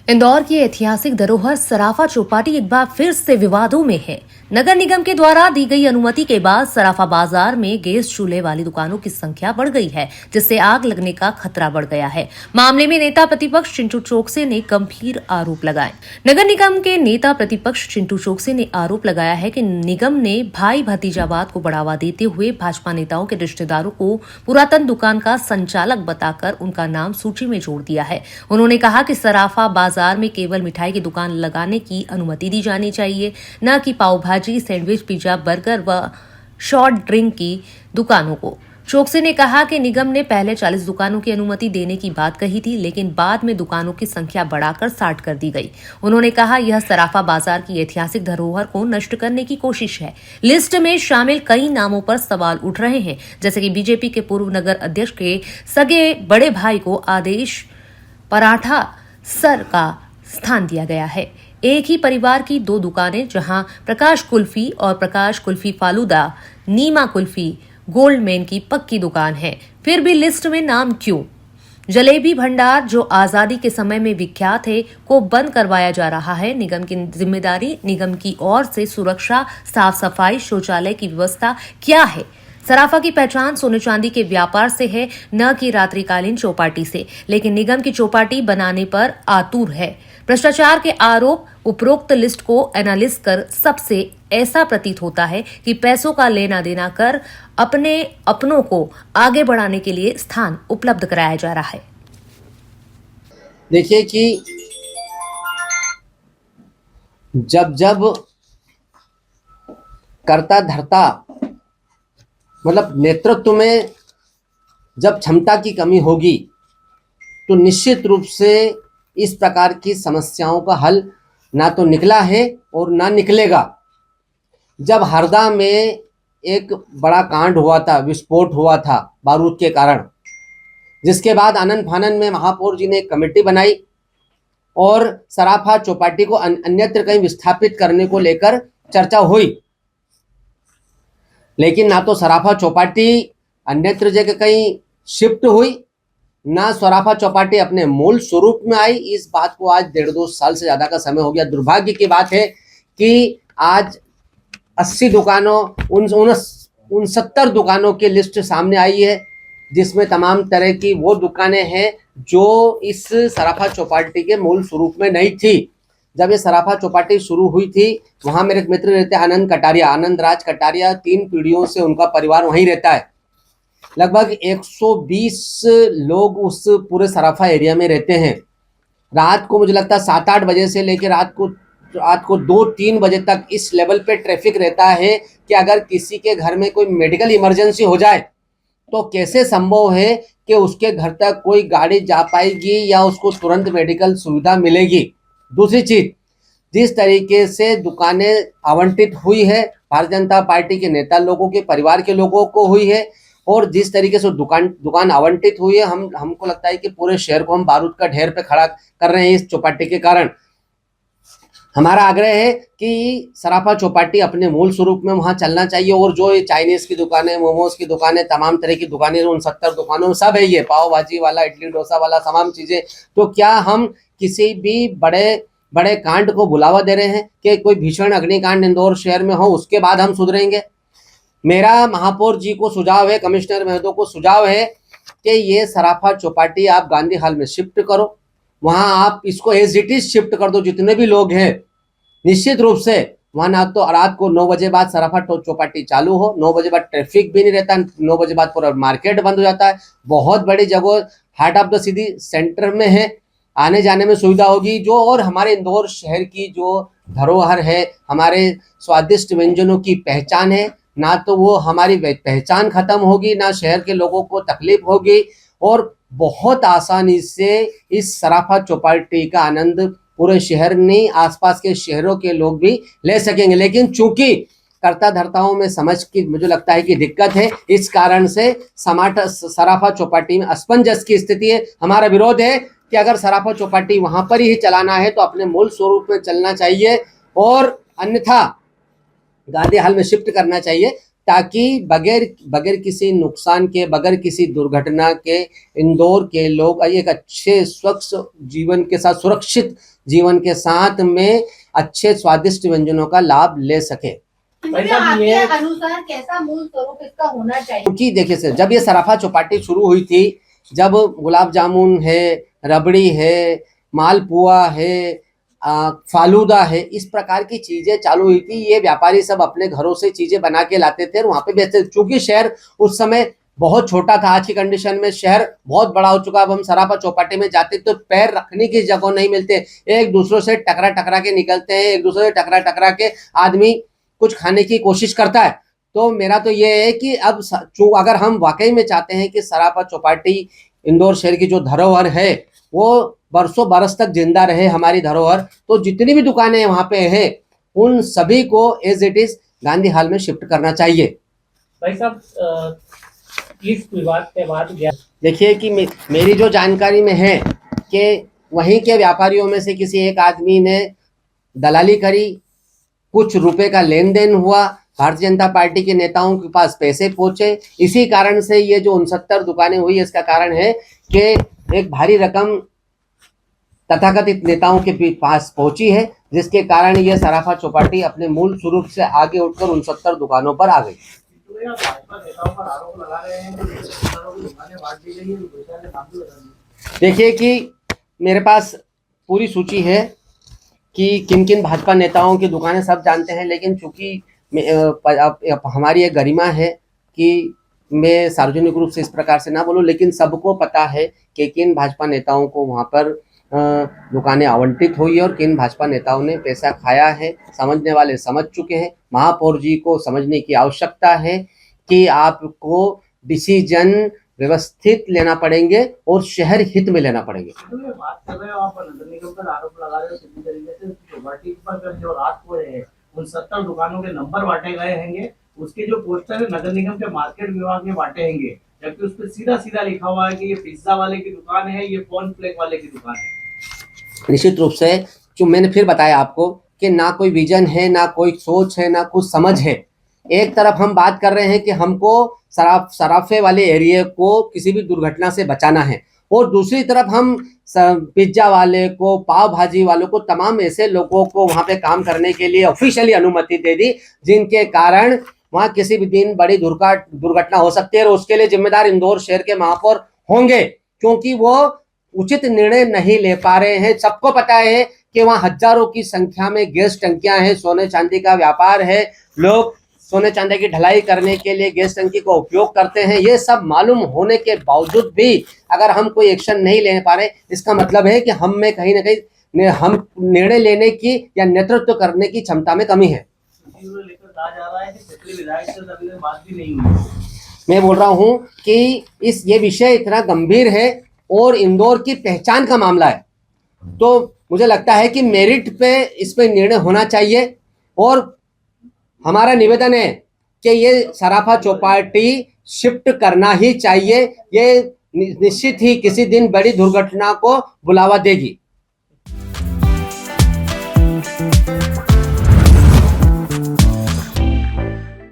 इंदौर की ऐतिहासिक धरोहर सराफा चौपाटी एक बार फिर से विवादों में है। नगर निगम के द्वारा दी गई अनुमति के बाद सराफा बाजार में गैस चूल्हे वाली दुकानों की संख्या बढ़ गई है, जिससे आग लगने का खतरा बढ़ गया है। मामले में नेता प्रतिपक्ष चिंटू चोकसे ने गंभीर आरोप लगाए। नगर निगम के नेता प्रतिपक्ष चिंटू चोकसे ने आरोप लगाया है कि निगम ने भाई भतीजावाद को बढ़ावा देते हुए भाजपा नेताओं के रिश्तेदारों को पुरातन दुकान का संचालक बताकर उनका नाम सूची में जोड़ दिया है। उन्होंने कहा कि सराफा बाजार में केवल मिठाई की दुकान लगाने की अनुमति दी जानी चाहिए, न कि पाव भाजी, सैंडविच, पिज्जा, बर्गर व शॉर्ट ड्रिंक की दुकानों को। चोकसे ने कहा कि निगम ने पहले 40 दुकानों की अनुमति देने की बात कही थी, लेकिन बाद में दुकानों की संख्या बढ़ाकर 60 कर दी गई। उन्होंने कहा यह सराफा बाजार की ऐतिहासिक धरोहर को नष्ट करने की कोशिश है। लिस्ट में शामिल कई नामों पर सवाल उठ रहे हैं, जैसे कि बीजेपी के पूर्व नगर अध्यक्ष के सगे बड़े भाई को आदेश पराठा सर का स्थान दिया गया है। एक ही परिवार की दो दुकानें, जहां प्रकाश कुल्फी और प्रकाश कुल्फी फालूदा, नीमा कुल्फी गोल्डमैन की पक्की दुकान है, फिर भी लिस्ट में नाम क्यों? जलेबी भंडार, जो आजादी के समय में विख्यात है, को बंद करवाया जा रहा है। निगम की जिम्मेदारी, निगम की ओर से सुरक्षा, साफ सफाई, शौचालय की व्यवस्था क्या है? सराफा की पहचान सोने चांदी के व्यापार से है, न कि रात्रिकालीन चौपाटी से, लेकिन निगम की चौपाटी बनाने पर आतुर है। भ्रष्टाचार के आरोप, उपरोक्त लिस्ट को एनालिस कर सबसे ऐसा प्रतीत होता है कि पैसों का लेना देना कर अपने अपनों को आगे बढ़ाने के लिए स्थान उपलब्ध कराया जा रहा है। देखिए कि जब जब कर्ता धर्ता मतलब नेतृत्व में जब क्षमता की कमी होगी, तो निश्चित रूप से इस प्रकार की समस्याओं का हल ना तो निकला है और ना निकलेगा। जब हरदा में एक बड़ा कांड हुआ था, विस्फोट हुआ था बारूद के कारण, जिसके बाद आनन फानन में महापौर जी ने एक कमेटी बनाई और सराफा चौपाटी को अन्यत्र कहीं विस्थापित करने को लेकर चर्चा हुई। लेकिन ना तो सराफा चौपाटी अन्यत्र जगह कहीं शिफ्ट हुई, ना सराफा चौपाटी अपने मूल स्वरूप में आई। इस बात को आज 1.5-2 साल से ज़्यादा का समय हो गया। दुर्भाग्य की बात है कि आज 80 दुकानों 69 दुकानों की लिस्ट सामने आई है, जिसमें तमाम तरह की वो दुकानें हैं जो इस सराफा चौपाटी के मूल स्वरूप में नहीं थी। जब ये सराफा चौपाटी शुरू हुई थी, वहाँ मेरे एक मित्र रहते हैं आनंद राज कटारिया, 3 पीढ़ियों से उनका परिवार वहीं रहता है। लगभग 120 लोग उस पूरे सराफा एरिया में रहते हैं। रात को मुझे लगता है 7-8 बजे से लेकर रात को 2-3 बजे तक इस लेवल पे ट्रैफिक रहता है कि अगर किसी के घर में कोई मेडिकल इमरजेंसी हो जाए तो कैसे संभव है कि उसके घर तक कोई गाड़ी जा पाएगी या उसको तुरंत मेडिकल सुविधा मिलेगी। दूसरी चीज, जिस तरीके से दुकानें आवंटित हुई है भारतीय जनता पार्टी के नेता लोगों के परिवार के लोगों को हुई है, और जिस तरीके से दुकान आवंटित हुई है, हमको लगता है कि पूरे शहर को हम बारूद का ढेर पे खड़ा कर रहे हैं इस चौपाटी के कारण। हमारा आग्रह है कि सराफा चौपाटी अपने मूल स्वरूप में वहाँ चलना चाहिए, और जो ये चाइनीज की दुकानें, मोमोज की दुकानें, तमाम तरह की दुकानें 69 दुकानों में सब है, ये पाव भाजी वाला, इडली डोसा वाला, तमाम चीजें। तो क्या हम किसी भी बड़े कांड को बुलावा दे रहे हैं कि कोई भीषण अग्निकांड इंदौर शहर में हो उसके बाद हम सुधरेंगे? मेरा महापौर जी को सुझाव है, कमिश्नर महोदय को सुझाव है कि ये सराफा चौपाटी आप गांधी हाल में शिफ्ट करो, वहां आप इसको एज इट इज शिफ्ट कर दो। जितने भी लोग हैं, निश्चित रूप से वहां ना तो रात को 9 बजे बाद सराफा चौपाटी चालू हो, 9 बजे बाद ट्रैफिक भी नहीं रहता, 9 बजे बाद पूरा मार्केट बंद हो जाता है। बहुत बड़ी जगह heart of the city centre में है, आने जाने में सुविधा होगी। जो और हमारे इंदौर शहर की जो धरोहर है, हमारे स्वादिष्ट व्यंजनों की पहचान है, ना तो वो हमारी पहचान खत्म होगी, ना शहर के लोगों को तकलीफ होगी, और बहुत आसानी से इस सराफा चौपाटी का आनंद पूरे शहर नहीं, आसपास के शहरों के लोग भी ले सकेंगे। लेकिन चूंकि कर्ता धर्ताओं में समझ की मुझे लगता है कि दिक्कत है, इस कारण से सराफा चौपाटी में असमंजस की स्थिति है। हमारा विरोध है कि अगर सराफा चौपाटी वहां पर ही चलाना है तो अपने मूल स्वरूप में चलना चाहिए, और अन्यथा गांधी हाल में शिफ्ट करना चाहिए, ताकि बगैर किसी नुकसान के, बगैर किसी दुर्घटना के इंदौर के लोग एक अच्छे स्वच्छ जीवन के साथ, सुरक्षित जीवन के साथ में अच्छे स्वादिष्ट व्यंजनों का लाभ ले सके। आपके अनुसार कैसा मूल स्वरूप इसका होना चाहिए? क्योंकि देखिए सर, जब ये सराफा चौपाटी शुरू हुई थी, जब गुलाब जामुन है, रबड़ी है, मालपुआ है, फालूदा है, इस प्रकार की चीजें चालू हुई थी, ये व्यापारी सब अपने घरों से चीजें बना के लाते थे और वहां पे बेचते थे। चूंकि शहर उस समय बहुत छोटा था, आज की कंडीशन में शहर बहुत बड़ा हो चुका। अब हम सराफा चौपाटी में जाते तो पैर रखने की जगह नहीं मिलते, एक दूसरों से टकरा टकरा के निकलते हैं, एक दूसरे से टकरा टकरा के आदमी कुछ खाने की कोशिश करता है। तो मेरा तो ये है कि अब अगर हम वाकई में चाहते हैं कि सराफा चौपाटी इंदौर शहर की जो धरोहर है वो बरसों बरस तक जिंदा रहे, हमारी धरोहर, तो जितनी भी दुकानें वहां पे हैं उन सभी को एज इट इज गांधी हाल में शिफ्ट करना चाहिए। भाई साहब, इस विवाद के बाद देखिए कि मेरी जो जानकारी में है कि वहीं के व्यापारियों में से किसी एक आदमी ने दलाली करी, कुछ रुपए का लेन देन हुआ, भारतीय जनता पार्टी के नेताओं के पास पैसे पहुंचे, इसी कारण से ये जो 69 दुकानें हुई, इसका कारण है कि एक भारी रकम तथाकथित नेताओं के पास पहुंची है, जिसके कारण ये सराफा चौपाटी अपने मूल स्वरूप से आगे उठकर 69 दुकानों पर आ गई। देखिए कि मेरे पास पूरी सूची है कि किन किन भाजपा नेताओं की दुकानें सब जानते हैं, लेकिन चूंकि हमारी एक गरिमा है कि मैं सार्वजनिक रूप से इस प्रकार से ना बोलूं, लेकिन सबको पता है कि किन भाजपा नेताओं को वहां पर दुकानें आवंटित हुई और किन भाजपा नेताओं ने पैसा खाया है। समझने वाले समझ चुके हैं। महापौर जी को समझने की आवश्यकता है कि आपको डिसीजन व्यवस्थित लेना पड़ेंगे और शहर हित में लेना पड़ेंगे। बात कर रहे हो आप, नगर निगम पर आरोप लगा रहे हो सीधी तरीके से, चौपाटी पर जो रात को है 69 दुकानों के नंबर बांटे गए होंगे, उसके जो पोस्टर है नगर निगम के मार्केट विभाग में बांटे होंगे, जबकि उस पर सीधा सीधा लिखा हुआ है कि ये पिज्जा वाले की दुकान है, ये कॉर्नफ्लेक वाले की दुकान है। निश्चित रूप से जो मैंने फिर बताया आपको कि ना कोई विजन है, ना कोई सोच है, ना कुछ समझ है। एक तरफ हम बात कर रहे हैं कि हमको सराफे वाले एरिया को किसी भी दुर्घटना से बचाना है, और दूसरी तरफ हम पिज्जा वाले को, पाव भाजी वालों को, तमाम ऐसे लोगों को वहां पे काम करने के लिए ऑफिशियली अनुमति दे दी, जिनके कारण वहां किसी भी दिन बड़ी दुर्घटना हो सकती है, और उसके लिए जिम्मेदार इंदौर शहर के महापौर होंगे, क्योंकि वो उचित निर्णय नहीं ले पा रहे हैं। सबको पता है कि वहां हजारों की संख्या में गैस टंकियां हैं, सोने चांदी का व्यापार है, लोग सोने चांदी की ढलाई करने के लिए गैस टंकी का उपयोग करते हैं। ये सब मालूम होने के बावजूद भी अगर हम कोई एक्शन नहीं ले पा रहे, इसका मतलब है कि हम में कहीं ना कहीं हम निर्णय लेने की या नेतृत्व करने की क्षमता में कमी है। मैं बोल रहा हूं कि ये विषय इतना गंभीर है और इंदौर की पहचान का मामला है, तो मुझे लगता है कि मेरिट पे इस पे निर्णय होना चाहिए। और हमारा निवेदन है कि ये सराफा चौपाटी शिफ्ट करना ही चाहिए। ये निश्चित ही किसी दिन बड़ी दुर्घटना को बुलावा देगी।